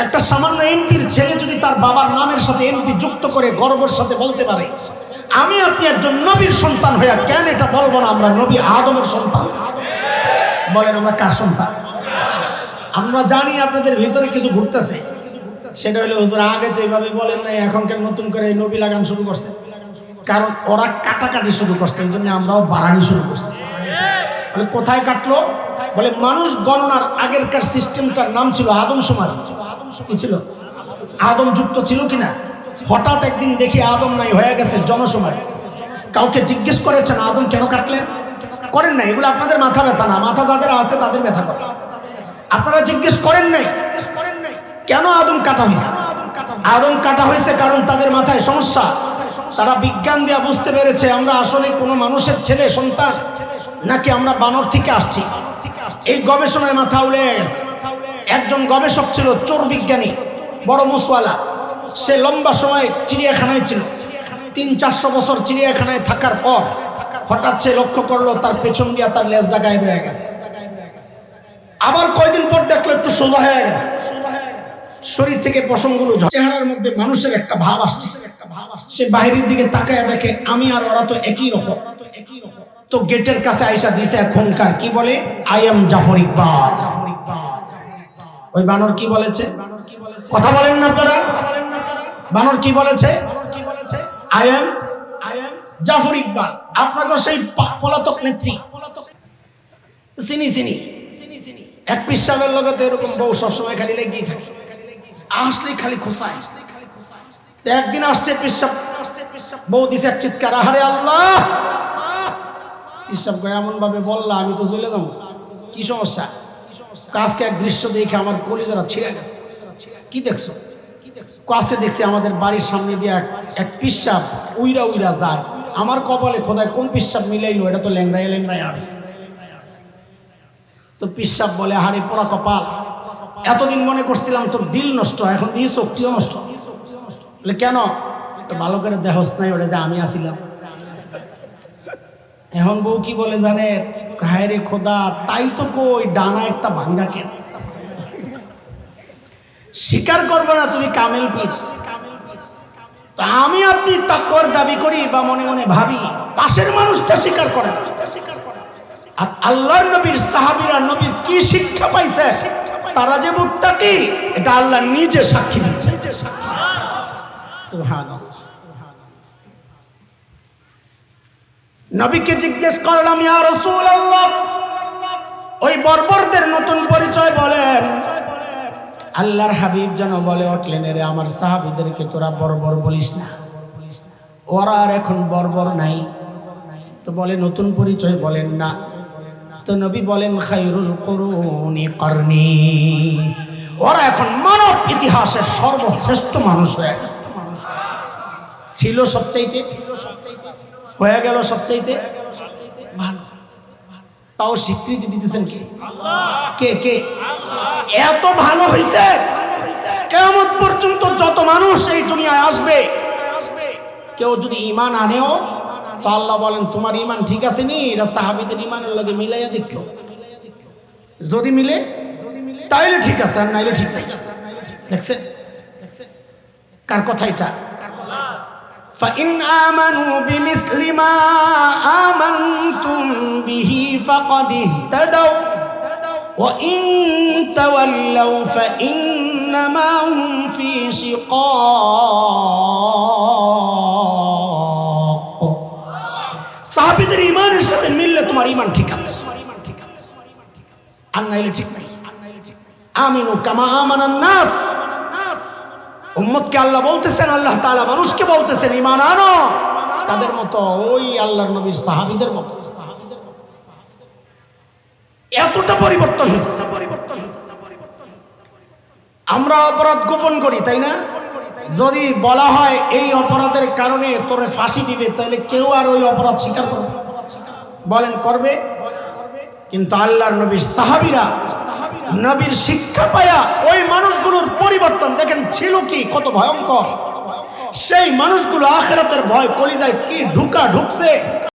একটা সামান্য এমপির ছেলে যদি তার বাবার নামের সাথে এমপি যুক্ত করে গর্বের সাথে বলতে পারে, আমি আপনি একজন নবীর সন্তান হইয়া কেন এটা বলবো না আমরা নবী আদমের সন্তান? বলেন আমরা কার সন্তান? আমরা জানি আপনাদের ভিতরে কিছু ঘুরতেছে, সেটা হলো হুজুর আগে তো এইভাবে বলেন নাই, এখন কেন নতুন করে নবী লাগান শুরু করছে? কারণ ওরা কাটাকাটি শুরু করছে, এই জন্য আমরাও বাড়ানি শুরু করছি। বলে কোথায় কাটলো? বলে মানুষ গণনার আগেরকার সিস্টেমটার নাম ছিল আদমশুমারি। কি ছিল? আদম যুক্ত ছিল কিনা? হঠাৎ একদিন দেখি আদম নাই, হয়ে গেছে জনশুমারি। কাউকে জিজ্ঞেস করেছেন আদম কেন কাটলেন? করেন নাই। এগুলো আপনাদের মাথা ব্যথা না, মাথা যাদের আছে তাদের ব্যথা করে। আপনারা জিজ্ঞেস করেন নাই কেন আদম কাটা হয়েছে? আদম কাটা হয়েছে কারণ তাদের মাথায় সমস্যা। তারা বিজ্ঞান দিয়ে বুঝতে পেরেছে আমরা আসলে কোনো মানুষের ছেলে সন্তান নাকি আমরা বানর থেকে আসছি। এই গবেষণায় মাথা উড়ে গেছে। একজন গবেষক ছিল চোর বিজ্ঞানী, বড় মুসওয়ালা। সে লম্বা সময় চিড়িয়াখানায় ছিল। 300-400 বছর চিড়িয়াখানায় থাকার পর হঠাৎ সে লক্ষ্য করলো তার পেছন দিয়া তার লেজটা গায়েব হয়ে গেছে। আবার কয়দিন পর দেখলো একটু সোজা হয়ে গেছে, শরীর থেকে পশমগুলো, চেহারার মধ্যে মানুষের একটা ভাব আসছে। সে বাহিরের দিকে তাকায় দেখে আমি আর ওরা তো একই রকম। তো গেটের কাছে আইসা দিছে এখনকার, কি বলে, আই এম জাফর ইকবাল। ওই বানর কি বলেছে? কথা বলেন না আপনারা? বানর কি বলেছে? I am Jafar Iqbal. আপনাকে সেই পলাতক নেত্রী চিনি চিনি। এক পিসাবের লোক তো এরকম বউ সবসময় খালি লেগেই থাকে, আসলে খালি খোঁচায়। একদিন আসছে পিসাব, বউ দিছে এক চিৎকার, আহারে আল্লাহ! পিসাব এমন ভাবে বললা আমি তো চলে যাবো। কি সমস্যা? আজকে এক দৃশ্য দেখে আমার কলিজারা ছিঁড়ে গেছে। কি দেখছো? কাছে দেখছি আমাদের বাড়ির সামনে দিয়ে এক পিসাব উইরা উইরা যায়। আমার কপালে খোদায় কোন পিসাব মিলাইলো, এটা তো ল্যাংড়ায় ল্যাংড়ায় আড়ে। তো পিসাব বলে, হারে পোড়া কপাল, এতদিন মনে করছিলাম তোর দিল নষ্ট, এখন দিয়ে শক্তিও নষ্ট। বলে কেন? তো ভালো করে দেহস নাই ওটা যে আমি আসিলাম। এখন বউ কি বলে জানে? হায় রে খোদা, তাই তো কই ডানা একটা ভাঙ্গা কেন? স্বীকার করবো না তুমি কামেল পিস। তা আমি আপনি তাকওয়ার দাবি করি বা মনে মনে ভাবি, পাশের মানুষটা স্বীকার করে না। আর আল্লাহর নবীর সাহাবীরা নবীর কি শিক্ষা পাইছে, তারা যে মুত্তাকি, এটা আল্লাহ নিজে সাক্ষী দিচ্ছে। সুবহানাল্লাহ। নবীকে জিজ্ঞেস করলাম, ইয়া রাসূলুল্লাহ, ওই বর্বরদের নতুন পরিচয় বলেন। আল্লাহর হাবিব যেন বলে উঠলেন, রে আমার সাহাবীদেরকে তোরা বর্বর বলিস না, ওরা আর এখন বর্বর নাই। তো বলে নতুন পরিচয় বলেন না। তো নবী বলেন, খায়রুল কুরুনি করনি, ওরা এখন মানব ইতিহাসের সর্বশ্রেষ্ঠ মানুষ হয়ে গেছে। ছিল সবচাইতে, হয়ে গেল সবচাইতে ভালো। তাও স্বীকৃতি দিতেছেন কে? কে কে? এত ভালো হয়েছে, কিয়ামত পর্যন্ত যত মানুষ এই দুনিয়ায় আসবে, কেউ যদি ঈমান আনেও তো আল্লাহ বলেন তোমার ঈমান ঠিক আছে নি, এটা সাহাবীদের ঈমানের লগে মিলাইয়া দেখো। যদি মিলে তাইলে ঠিক আছে, আর নাইলে ঠিক নাই। দেখছেন কার কথা এটা? فَإِنْ آمَنُوا بِمِثْلِ مَا آمَنْتُمْ بِهِ فَقَدِ اهْتَدَوْا وَإِنْ تَوَلَّوْا فَإِنَّمَا هُمْ فِي شِقَاقٍ। সাহাবীদের ঈমানের সাথে মিললে তোমার ঈমান ঠিক আছে, আর নাইলে ঠিক নাই। আমিনু কামা আমানান নাস। উম্মতকে আল্লাহ বলতেছেন, আল্লাহ তাআলা মানুষকে বলতেছেন ঈমান আনো তাদের মতো, ওই আল্লাহর নবীর সাহাবীদের মতো। এতটা পরিবর্তন হয়েছে। আমরা অপরাধ গোপন করি, তাই না? যদি বলা হয় এই অপরাধের কারণে তোরে ফাঁসি দিবে, তাহলে কেউ আর ওই অপরাধ স্বীকার করবে? বলেন করবে? কিন্তু আল্লাহর নবীর সাহাবীরা নবীর শিক্ষা পায়া ওই মানুষগুলোর পরিবর্তন দেখেন ছিল কি, কত ভয়ঙ্কর। সেই মানুষগুলো আখিরাতের ভয় কলিজায় কি ঢুকছে।